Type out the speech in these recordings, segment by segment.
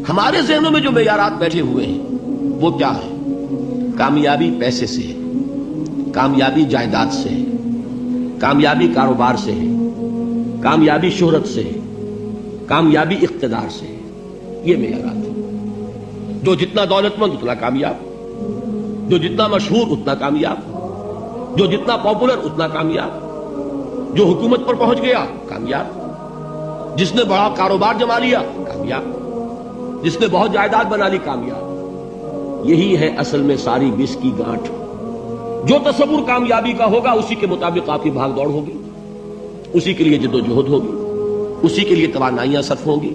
ہمارے ذہنوں میں جو معیارات بیٹھے ہوئے ہیں وہ کیا ہے؟ کامیابی پیسے سے ہے، کامیابی جائیداد سے ہے، کامیابی کاروبار سے ہے، کامیابی شہرت سے ہے، کامیابی اقتدار سے ہے. یہ معیارات ہیں. جو جتنا دولت مند اتنا کامیاب، جو جتنا مشہور اتنا کامیاب، جو جتنا پاپولر اتنا کامیاب، جو حکومت پر پہنچ گیا کامیاب، جس نے بڑا کاروبار جما لیا کامیاب، جس نے بہت جائیداد بنا لی کامیاب. یہی ہے اصل میں ساری بس کی گانٹھ. جو تصور کامیابی کا ہوگا اسی کے مطابق آپ کی بھاگ دوڑ ہوگی، اسی کے لیے جد و جہد ہوگی، اسی کے لیے توانائیاں صرف ہوں گی،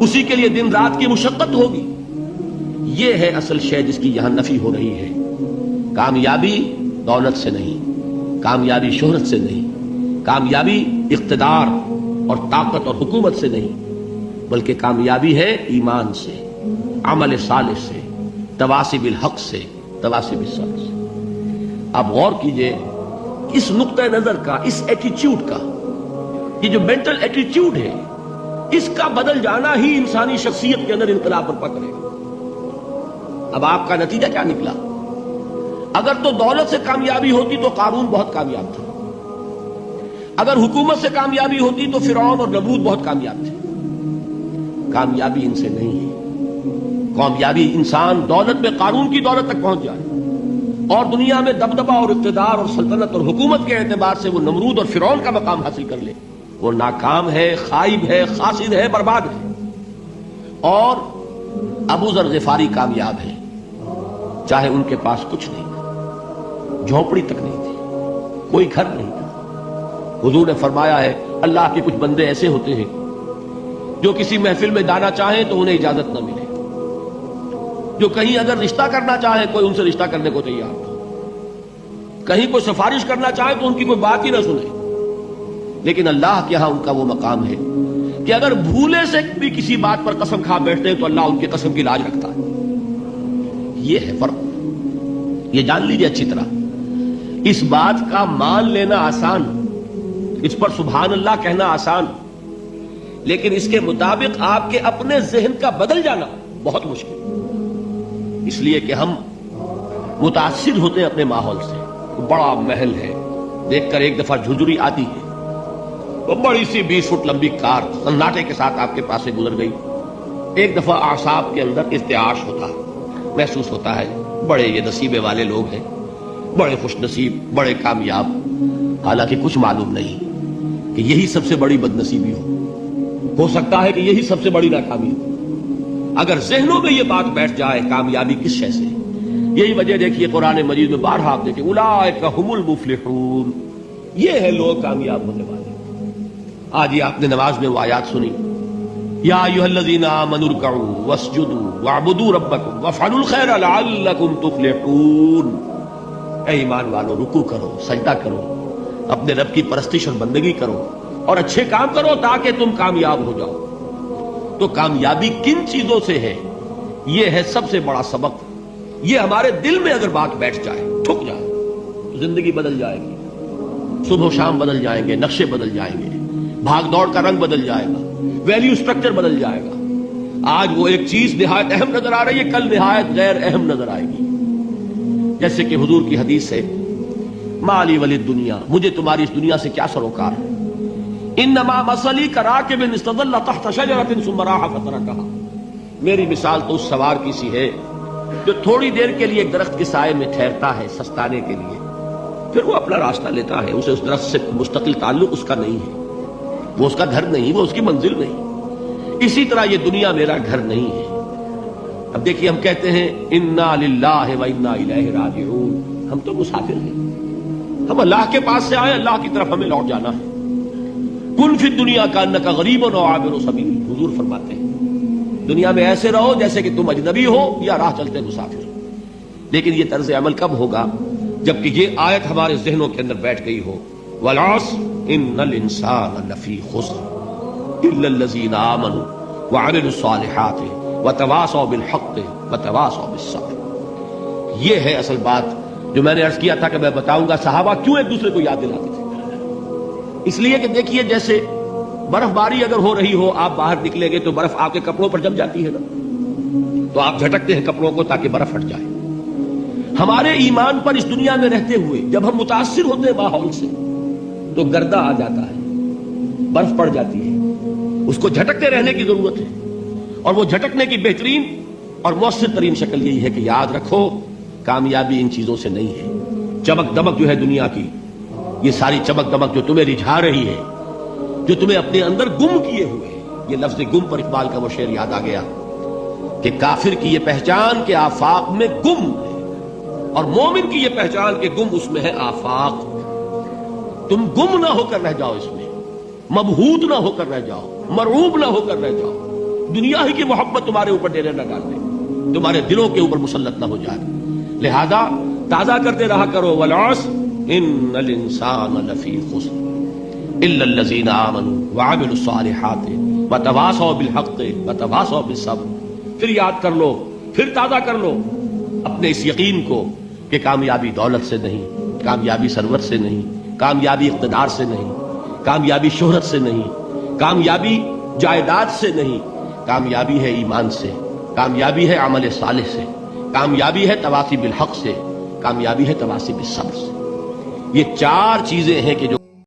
اسی کے لیے دن رات کی مشقت ہوگی. یہ ہے اصل شے جس کی یہاں نفی ہو رہی ہے. کامیابی دولت سے نہیں، کامیابی شہرت سے نہیں، کامیابی اقتدار اور طاقت اور حکومت سے نہیں، بلکہ کامیابی ہے ایمان سے، عمل صالح سے، تواصی بالحق سے، تواصی بالصبر سے. آپ غور کیجئے اس نقطہ نظر کا، اس ایٹیچیوڈ کا، یہ جو مینٹل ایٹیچیوڈ ہے اس کا بدل جانا ہی انسانی شخصیت کے اندر انقلاب پر پکڑے گا. اب آپ کا نتیجہ کیا نکلا؟ اگر تو دولت سے کامیابی ہوتی تو قارون بہت کامیاب تھا، اگر حکومت سے کامیابی ہوتی تو فرعون اور نمرود بہت کامیاب تھے. کامیابی ان سے نہیں ہے. کامیابی انسان دولت میں قارون کی دولت تک پہنچ جائے اور دنیا میں دبدبہ اور اقتدار اور سلطنت اور حکومت کے اعتبار سے وہ نمرود اور فرعون کا مقام حاصل کر لے، وہ ناکام ہے، خائب ہے، خاسر ہے، برباد ہے. اور ابو ذر غفاری کامیاب ہے، چاہے ان کے پاس کچھ نہیں تھا، جھونپڑی تک نہیں تھی، کوئی گھر نہیں تھا. حضور نے فرمایا ہے اللہ کے کچھ بندے ایسے ہوتے ہیں جو کسی محفل میں جانا چاہیں تو انہیں اجازت نہ ملے، جو کہیں اگر رشتہ کرنا چاہیں کوئی ان سے رشتہ کرنے کو تیار نہ، کہیں کوئی سفارش کرنا چاہے تو ان کی کوئی بات ہی نہ سنے. لیکن اللہ کے ہاں ان کا وہ مقام ہے کہ اگر بھولے سے بھی کسی بات پر قسم کھا بیٹھتے ہیں تو اللہ ان کی قسم کی لاج رکھتا ہے. یہ ہے فرق. یہ جان لیجیے اچھی طرح. اس بات کا مان لینا آسان، اس پر سبحان اللہ کہنا آسان، لیکن اس کے مطابق آپ کے اپنے ذہن کا بدل جانا بہت مشکل. اس لیے کہ ہم متاثر ہوتے ہیں اپنے ماحول سے. بڑا محل ہے، دیکھ کر ایک دفعہ جھجری آتی ہے، وہ بڑی سی 20 فٹ لمبی کار سناٹے کے ساتھ آپ کے پاس سے گزر گئی. ایک دفعہ اعصاب کے اندر ارتعاش ہوتا ہے، محسوس ہوتا ہے بڑے یہ نصیبے والے لوگ ہیں، بڑے خوش نصیب، بڑے کامیاب. حالانکہ کچھ معلوم نہیں کہ یہی سب سے بڑی بد نصیبی ہو سکتا ہے کہ یہی سب سے بڑی ناکامی ہو. اگر ذہنوں میں یہ بات بیٹھ جائے کامیابی کس شے سے. یہی وجہ دیکھیے قرآن مجید میں بارہا آپ دیکھیں اولئک ھم المفلحون، یہ ہے لوگ کامیاب ہونے والے. آج یہ آپ نے نماز میں وہ آیات سنی، یا ایھا الذین آمنوا ارکعوا واسجدوا واعبدوا ربکم وافعلوا الخیر لعلکم تفلحون. اے ایمان والو، رکوع کرو، سجدہ کرو، اپنے رب کی پرستش اور بندگی کرو اور اچھے کام کرو تاکہ تم کامیاب ہو جاؤ. تو کامیابی کن چیزوں سے ہے؟ یہ ہے سب سے بڑا سبق. یہ ہمارے دل میں اگر بات بیٹھ جائے، ٹھک جائے، تو زندگی بدل جائے گی. صبح و شام بدل جائیں گے، نقشے بدل جائیں گے، بھاگ دوڑ کا رنگ بدل جائے گا، ویلیو سٹرکچر بدل جائے گا. آج وہ ایک چیز نہایت اہم نظر آ رہی ہے، کل نہایت غیر اہم نظر آئے گی. جیسے کہ حضور کی حدیث ہے مالی ولی دنیا، مجھے تمہاری اس دنیا سے کیا سروکار ہے. انما مثلی کراکب استظل تحت شجرۃ ثم راح فترکھا. میری مثال تو اس سوار کی سی ہے جو تھوڑی دیر کے لیے ایک درخت کے سائے میں ٹھہرتا ہے سستانے کے لیے، پھر وہ اپنا راستہ لیتا ہے. اسے اس درخت سے مستقل تعلق اس کا نہیں ہے، وہ اس کا گھر نہیں، وہ اس کی منزل نہیں. اسی طرح یہ دنیا میرا گھر نہیں ہے. اب دیکھیے ہم کہتے ہیں انا للہ و انا الیہ راجعون، ہم تو مسافر ہیں، ہم اللہ کے پاس سے آئے، اللہ کی طرف ہمیں لوٹ جانا ہے. کن فی الدنیا کانک غریب و عابر سبیل، حضور فرماتے ہیں دنیا میں ایسے رہو جیسے کہ تم اجنبی ہو یا راہ چلتے مسافر. لیکن یہ طرز عمل کب ہوگا؟ جبکہ یہ آیت ہمارے ذہنوں کے اندر بیٹھ گئی ہو. والعصر ان الانسان لفی خسر الا الذین آمنوا وعملوا الصالحات وتواصوا بالحق وتواصوا بالصبر. یہ ہے اصل بات جو میں نے عرض کیا تھا کہ میں بتاؤں گا صحابہ کیوں ایک دوسرے کو یاد دلاتے تھے. اس لیے کہ دیکھیے جیسے برف باری اگر ہو رہی ہو، آپ باہر نکلیں گے تو برف آپ کے کپڑوں پر جم جاتی ہے نا، تو آپ جھٹکتے ہیں کپڑوں کو تاکہ برف ہٹ جائے۔ ہمارے ایمان پر اس دنیا میں رہتے ہوئے جب ہم متاثر ہوتے ہیں ماحول سے تو گردہ آ جاتا ہے، برف پڑ جاتی ہے، اس کو جھٹکتے رہنے کی ضرورت ہے۔ اور وہ جھٹکنے کی بہترین اور مؤثر ترین شکل یہی ہے کہ یاد رکھو کامیابی ان چیزوں سے نہیں ہے۔ چمک دمک جو ہے دنیا کی، یہ ساری چمک دمک جو تمہیں رجھا رہی ہے، جو تمہیں اپنے اندر گم کیے ہوئے ہے، یہ لفظ گم پر اقبال کا وہ شعر یاد آ گیا کہ کافر کی یہ پہچان کہ آفاق میں گم ہے، اور مومن کی یہ پہچان کہ گم اس میں ہے آفاق۔ تم گم نہ ہو کر رہ جاؤ اس میں، مبہوت نہ ہو کر رہ جاؤ، مرعوب نہ ہو کر رہ جاؤ، دنیا ہی کی محبت تمہارے اوپر ڈیرے نہ ڈال دے، تمہارے دلوں کے اوپر مسلط نہ ہو جائے۔ لہذا تازہ کرتے رہا کرو والعصر ان الانسان لفی خسر الا الذین آمنوا وعملوا الصالحات وتواصوا بالحق وتواصوا بالصبر۔ پھر یاد کر لو، پھر تازہ کر لو اپنے اس یقین کو کہ کامیابی دولت سے نہیں، کامیابی ثروت سے نہیں، کامیابی اقتدار سے نہیں، کامیابی شہرت سے نہیں، کامیابی جائیداد سے نہیں، کامیابی ہے ایمان سے، کامیابی ہے عمل صالح سے، کامیابی ہے تواصی بالحق سے، کامیابی ہے تواصی بالصبر سے۔ یہ چار چیزیں ہیں کہ جو